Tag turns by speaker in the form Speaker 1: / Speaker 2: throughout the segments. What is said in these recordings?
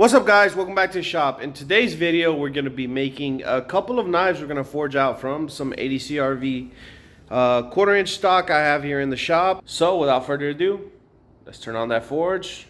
Speaker 1: What's up, guys? Welcome back to the shop. In today's video, we're going to be making a couple of knives we're going to forge out from some ADCRV quarter-inch stock I have here in the shop. So without further ado, let's turn on that forge.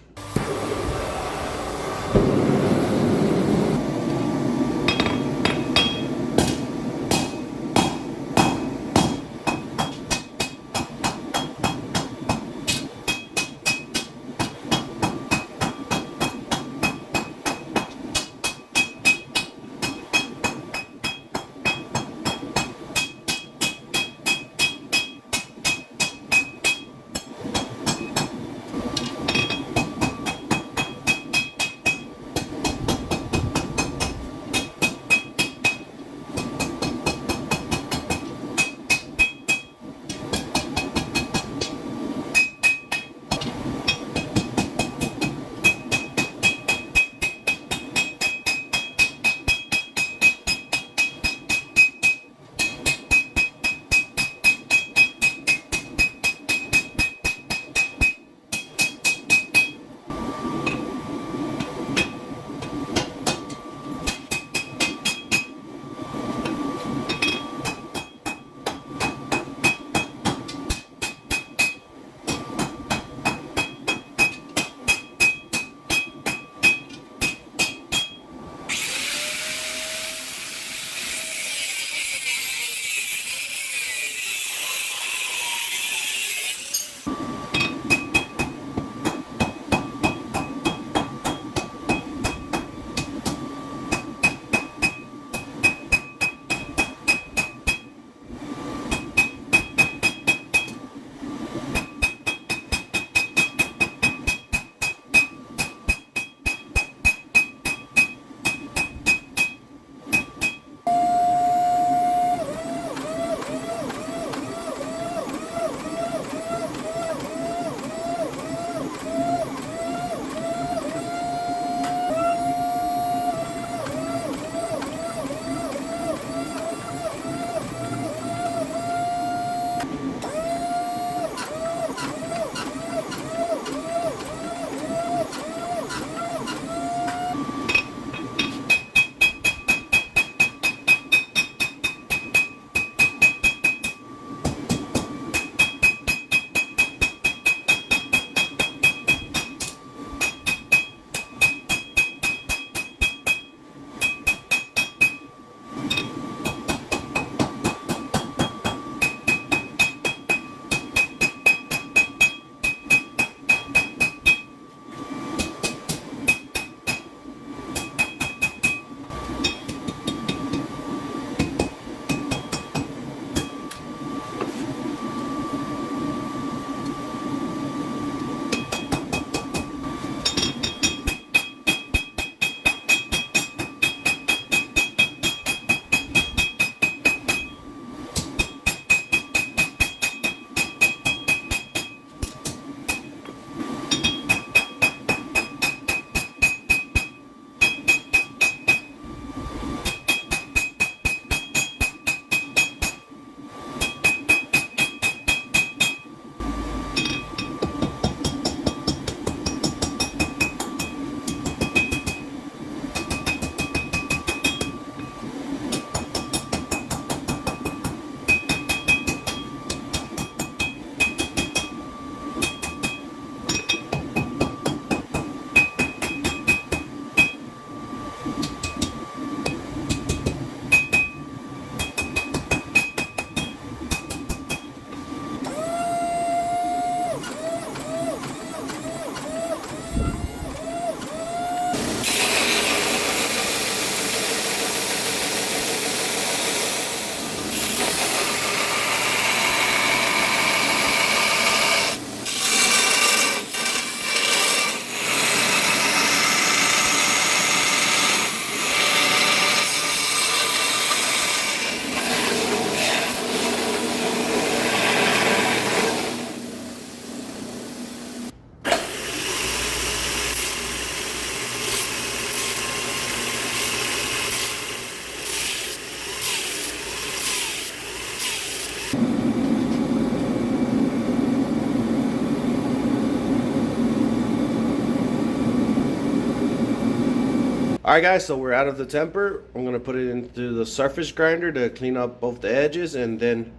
Speaker 1: Alright guys, so we're out of the temper. I'm going to put it into the surface grinder to clean up both the edges, and then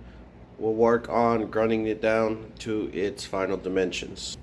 Speaker 1: we'll work on grinding it down to its final dimensions.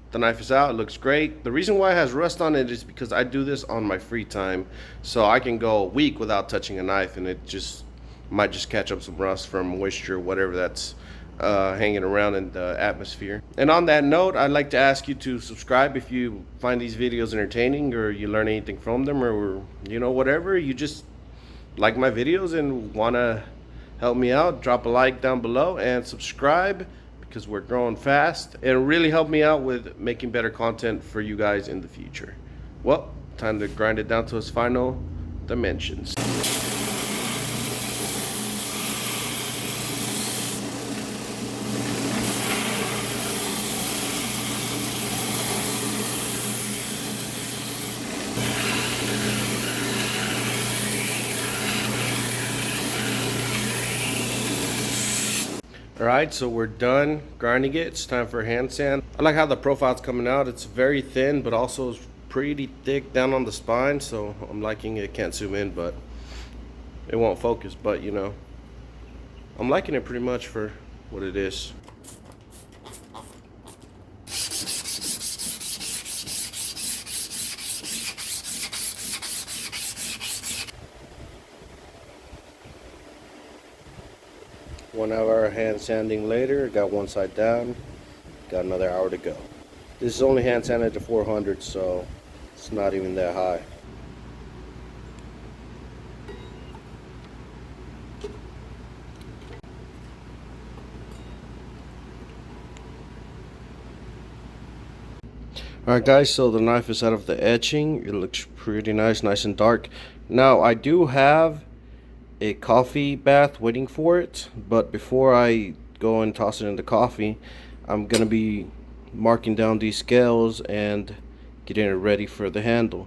Speaker 1: The knife is out, it looks great. The reason why it has rust on it is because I do this on my free time. So I can go a week without touching a knife and it just might just catch up some rust from moisture, whatever that's hanging around in the atmosphere. And on that note, I'd like to ask you to subscribe if you find these videos entertaining, or you learn anything from them, or whatever, you just like my videos and want to help me out. Drop a like down below and subscribe, because we're growing fast. It'll really help me out with making better content for you guys in the future. Well, time to grind it down to its final dimensions. Alright, so we're done grinding it. It's time for hand sand. I like how the profile's coming out. It's very thin, but also pretty thick down on the spine, so I'm liking it. Can't zoom in, but it won't focus, but I'm liking it pretty much for what it is. One hour hand sanding later, got one side down, got another hour to go. This is only hand sanded to 400, so it's not even that high. Alright guys, so the knife is out of the etching. It looks pretty nice and dark. Now I do have a coffee bath waiting for it, but before I go and toss it in the coffee, I'm gonna be marking down these scales and getting it ready for the handle.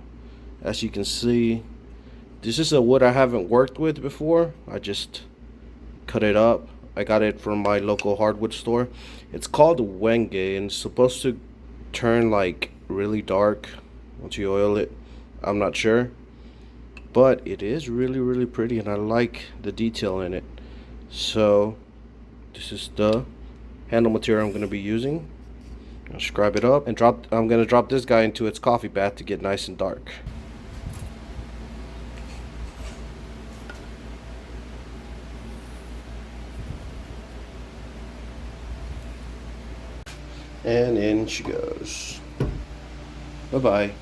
Speaker 1: As you can see, this is a wood I haven't worked with before. I just cut it up. I got it from my local hardwood store. It's called Wenge, and it's supposed to turn like really dark once you oil it. I'm not sure, but it is really pretty, and I like the detail in it. So this is the handle material I'm going to be using. I'll scribe it up and I'm going to drop this guy into its coffee bath to get nice and dark. And in she goes. Bye-bye.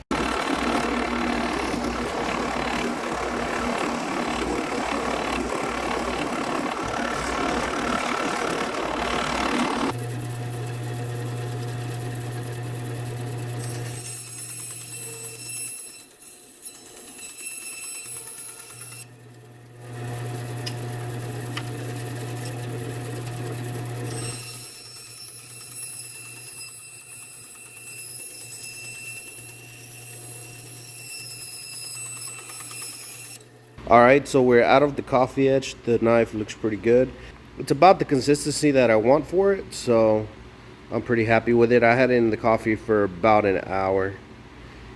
Speaker 1: Alright, so we're out of the coffee etch. The knife looks pretty good. It's about the consistency that I want for it, so I'm pretty happy with it. I had it in the coffee for about an hour,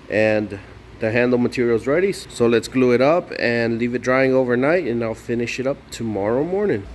Speaker 1: and the handle material is ready. So let's glue it up and leave it drying overnight, and I'll finish it up tomorrow morning.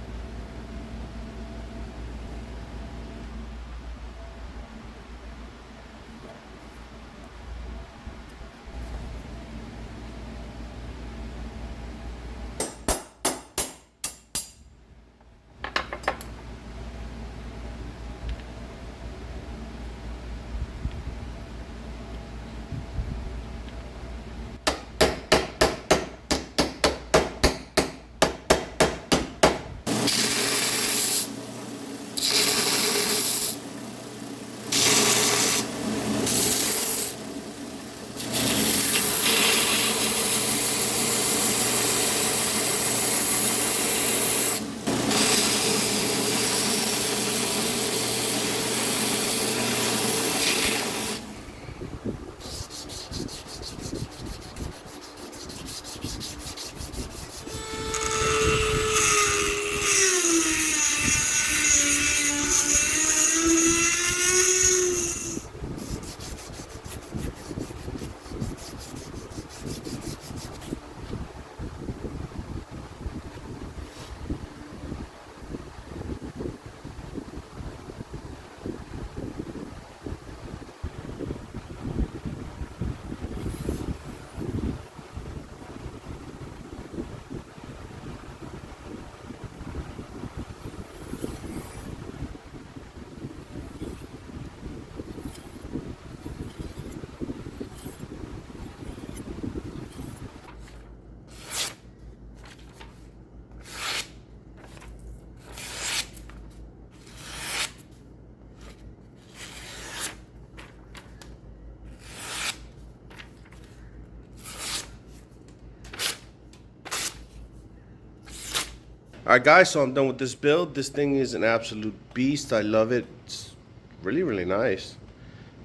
Speaker 1: Alright guys, so I'm done with this build. This thing is an absolute beast. I love it. It's really, really nice.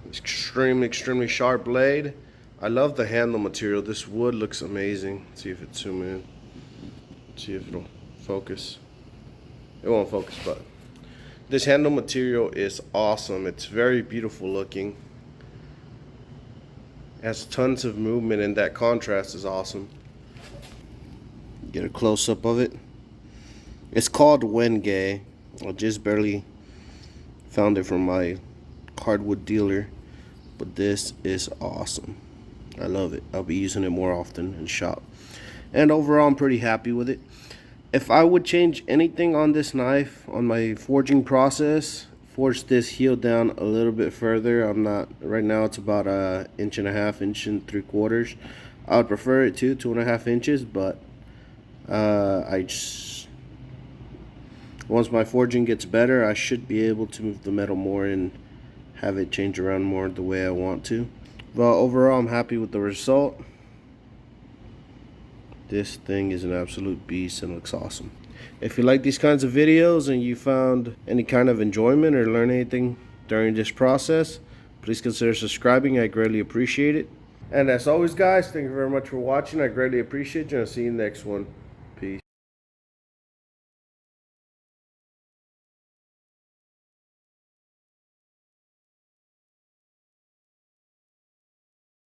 Speaker 1: Extremely sharp blade. I love the handle material. This wood looks amazing. Let's see if it zoom in. Let's see if it'll focus. It won't focus, but this handle material is awesome. It's very beautiful looking. It has tons of movement, and that contrast is awesome. Get a close-up of it. It's called Wenge. I just barely found it from my hardwood dealer, but this is awesome. I love it. I'll be using it more often in shop, and overall I'm pretty happy with it. If I would change anything on this knife, on my forging process, forge this heel down a little bit further. I'm not, right now it's about an inch and a half, inch and 3/4. I would prefer it to 2.5 inches, but once my forging gets better, I should be able to move the metal more and have it change around more the way I want to. But overall, I'm happy with the result. This thing is an absolute beast and looks awesome. If you like these kinds of videos and you found any kind of enjoyment or learned anything during this process, please consider subscribing. I greatly appreciate it. And as always guys, thank you very much for watching. I greatly appreciate you, and I'll see you in the next one.